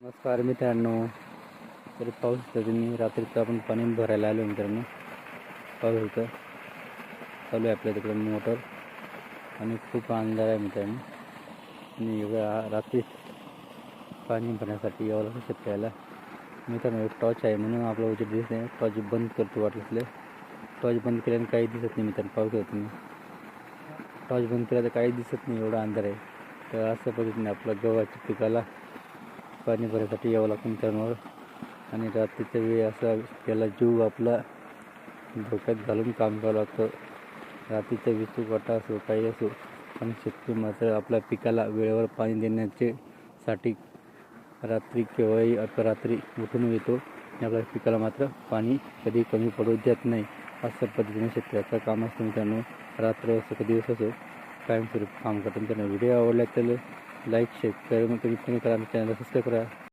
नमस्कार मित्रांनो. तर पाऊस शकता तुम्ही, रात्रीचं आपण पाणी भरायला आलो मित्रांनो. पाऊस होतं चालू आहे आपल्या तिकडे मोटर आणि खूप अंधार आहे मित्रांनो. आणि एवढ्या रात्री पाणी भरण्यासाठी यावं लागतं शेतकऱ्याला. मित्रांनो एक टॉर्च आहे म्हणून आपला उजेड दिसत नाही. टॉर्च बंद करतो वाटलं. टॉर्च बंद केल्याने काही दिसत नाही मित्रांनो. पाऊस होत नाही. टॉर्च बंद केला तर काही दिसत नाही, एवढा अंधार आहे. तर अशा पद्धतीने आपल्या गव्हाच्या पिकाला पाणी भरण्यासाठी यावं लागतं मित्रांनो. आणि रात्रीच्या वेळी असा त्याला जीव आपला धोक्यात घालून काम करावं लागतं. रात्रीचा विस्तृत वाटा असो काही असो, पण शेतकरी मात्र आपल्या पिकाला वेळेवर पाणी देण्याचे साठी रात्री केव्हाही अपरात्री उठून येतो आणि आपल्या पिकाला मात्र पाणी कधी कमी पडू देत नाही. अशा पद्धतीने शेतकऱ्याचं काम असतं मित्रांनो. रात्र असो कधी दिवस असो कायमस्वरूपी काम करतो मित्रांनो. व्हिडिओ आवडला तर लाईक शेअर करा, करा, चॅनल सबस्क्राईब करा.